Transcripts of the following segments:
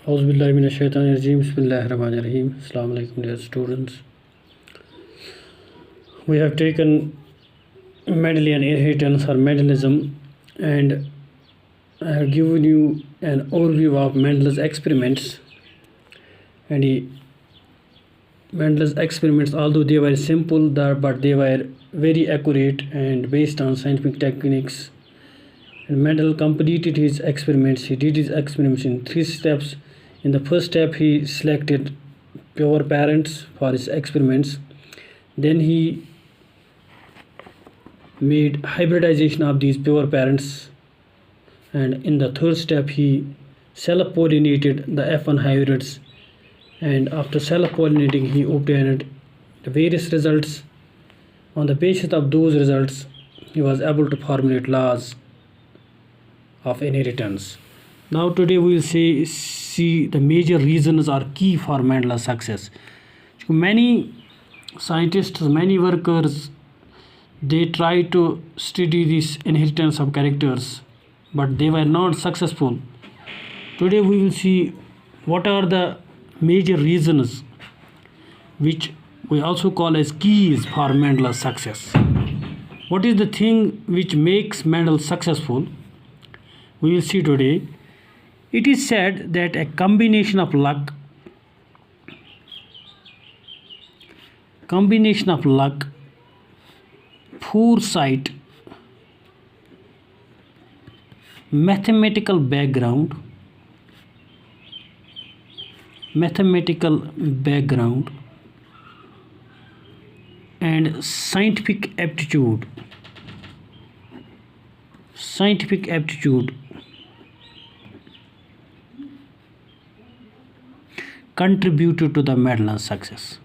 Auzubillahiminash-shaytanir-rajeem. Bismillahir-rahmanir-rahim. Assalamu alaikum, dear students. We have taken Mendelian inheritance or Mendelism, and I have given you an overview of Mendel's experiments. And Mendel's experiments, although they were simple, but they were very accurate and based on scientific techniques. And Mendel completed his experiments. He did his experiments in 3 steps. In the first step, he selected pure parents for his experiments. Then he made hybridization of these pure parents. And in the third step, he self-pollinated the F1 hybrids. And after self-pollinating, he obtained the various results. On the basis of those results, he was able to formulate laws of inheritance. Now today we will see the major reasons or key for Mendel's success. Many scientists, many workers, they try to study this inheritance of characters, but they were not successful. Today we will see what are the major reasons which we also call as keys for Mendel's success. What is the thing which makes Mendel successful? We will see today. It is said that a combination of luck, foresight, mathematical background, and scientific aptitude contributed to the Mendel's success.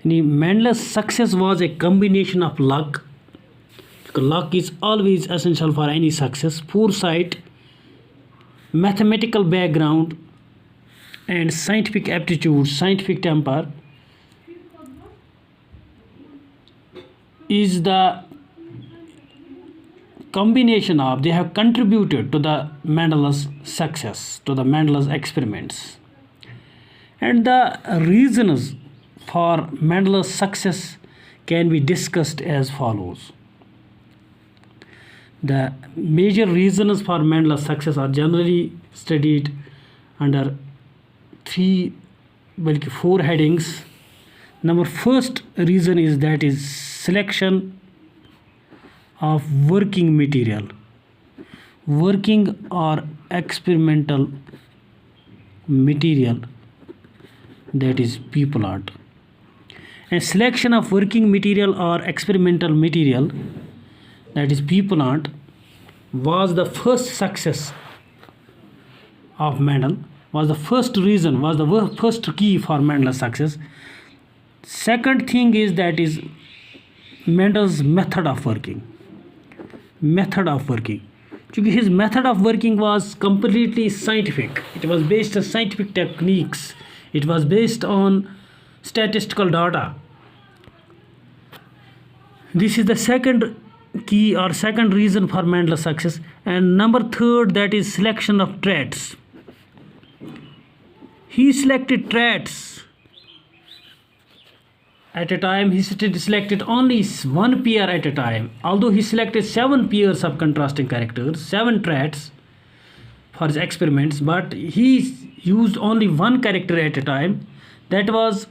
Mendel's success was a combination of luck. Luck is always essential for any success. Foresight, mathematical background, and scientific aptitude, scientific temper is the combination of, they have contributed to the Mendel's success, to the Mendel's experiments. And the reasons for Mendel's success can be discussed as follows. The major reasons for Mendel's success are generally studied under 4 headings. First reason is that is selection of working material, working or experimental material, that is people art. And selection of working material or experimental material, that is people art, was the first success of Mendel, was the first reason, was the first key for Mendel's success. Second thing is that is Mendel's method of working. His method of working was completely scientific. It was based on scientific techniques. It was based on statistical data. This is the second key or second reason for Mendel's success. And third, that is selection of traits. He selected traits. At a time, he selected only one pair at a time. Although he selected 7 pairs of contrasting characters, 7 traits for his experiments, but he used only one character at a time. That was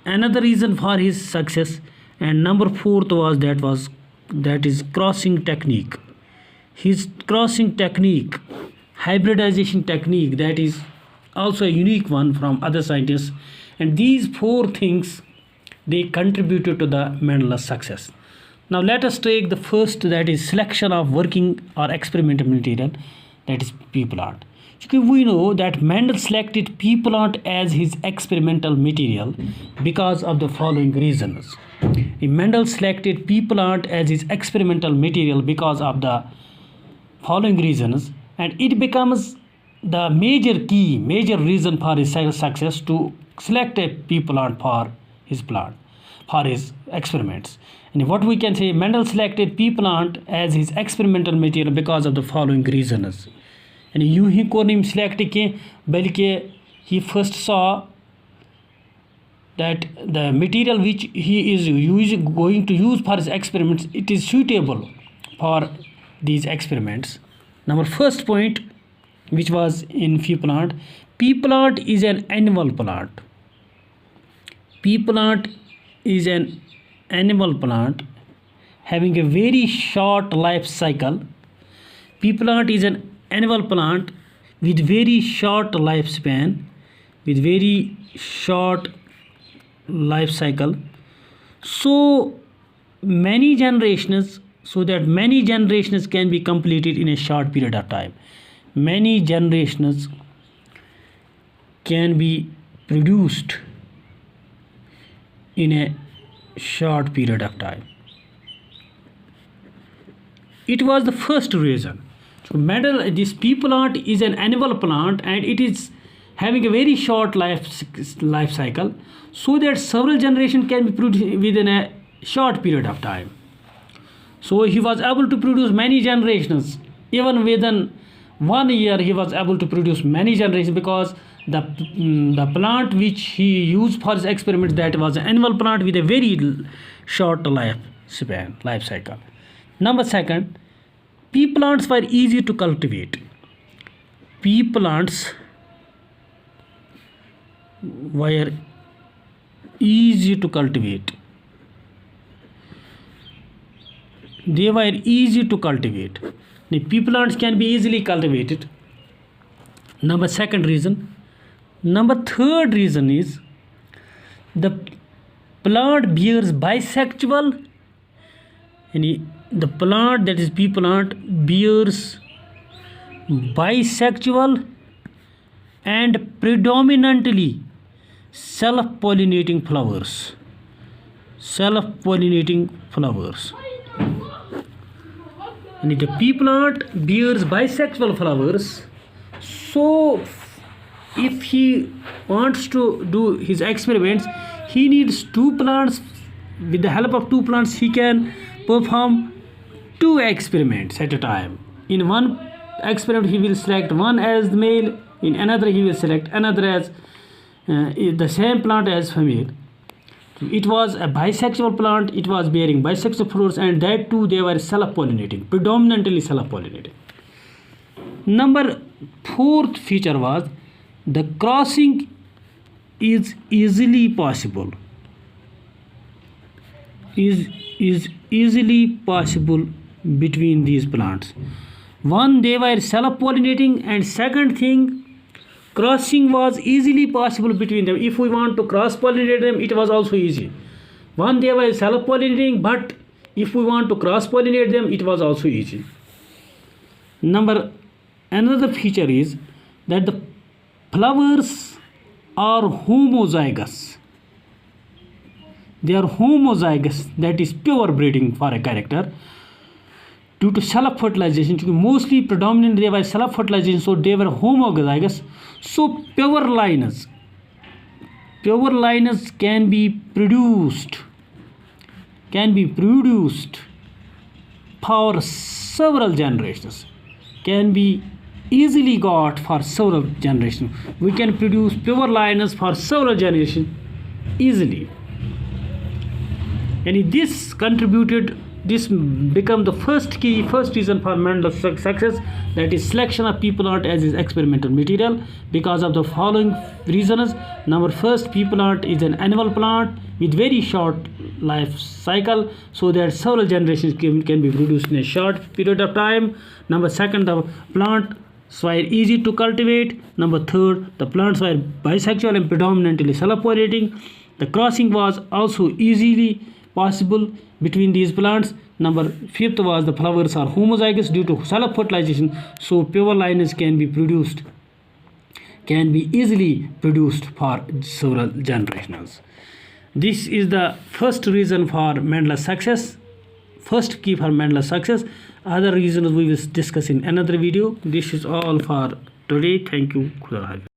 another reason for his success. And fourth was that is crossing technique. His crossing technique, hybridization technique, that is also a unique one from other scientists. And these 4 things, they contributed to the Mendel's success. Now let us take the first, that is selection of working or experimental material, that is people art. We know that Mendel selected people art as his experimental material because of the following reasons. Mendel selected people art as his experimental material because of the following reasons, and it becomes the major reason for his success to select a people art for his plant, for his experiments. And what we can say, Mendel selected people art as his experimental material because of the following reasons. यानी यूं ही core नहीं select कह बल्कि he first saw that the material which he is going to use for his experiments, it is suitable for these experiments. Number first point, which was in pea plant. Pea plant is an annual plant. Pea plant is an annual plant having a very short life cycle. Pea plant is an annual plant with very short lifespan, with very short life cycle, so many generations, so that many generations can be completed in a short period of time. Many generations can be produced in a short period of time. It was the first reason. So this pea plant is an annual plant and it is having a very short life cycle, so that several generations can be produced within a short period of time. So he was able to produce many generations. Even within 1 year he was able to produce many generations, because the plant which he used for his experiment, that was an annual plant with a very short life cycle. Number second, pea plants were easy to cultivate. Pea plants were easy to cultivate. They were easy to cultivate. The pea plants can be easily cultivated. Number second reason. Number third reason is the plant bears bisexual. The plant, that is pea plant, bears bisexual and predominantly self-pollinating flowers. Self-pollinating flowers. And the pea plant bears bisexual flowers. So if he wants to do his experiments, he needs two plants. With the help of two plants, he can perform two experiments at a time. In one experiment, he will select one as the male. In another, he will select another as the same plant as female. It was a bisexual plant. It was bearing bisexual flowers, and that too they were self-pollinating, predominantly self-pollinating. Number fourth feature was the crossing is easily possible. Is easily possible between these plants. One, they were self-pollinating, and second thing, crossing was easily possible between them. If we want to cross-pollinate them, it was also easy. One, they were self-pollinating, but if we want to cross-pollinate them, it was also easy. Another feature is that the flowers are homozygous. They are homozygous, that is pure breeding for a character, due to self-fertilization. Mostly predominantly they were self-fertilization, so they were homozygous. So pure lines can be produced for several generations, can be easily got for several generations. We can produce pure lines for several generations easily. And this become the first reason for Mendel's success, that is selection of pea plant as his experimental material, because of the following reasons. Number first, pea plant is an annual plant with very short life cycle, so that several generations can be produced in a short period of time. Number second, the plants were easy to cultivate. Number third, the plants were bisexual and predominantly self-pollinating. The crossing was also easily possible between these plants. Number fifth was the flowers are homozygous due to self-fertilization, so pure lines can be easily produced for several generations. This is the first reason for Mendel's success, first key for Mendel's success. Other reasons we will discuss in another video. This is all for today. Thank you. Khuda Hafiz.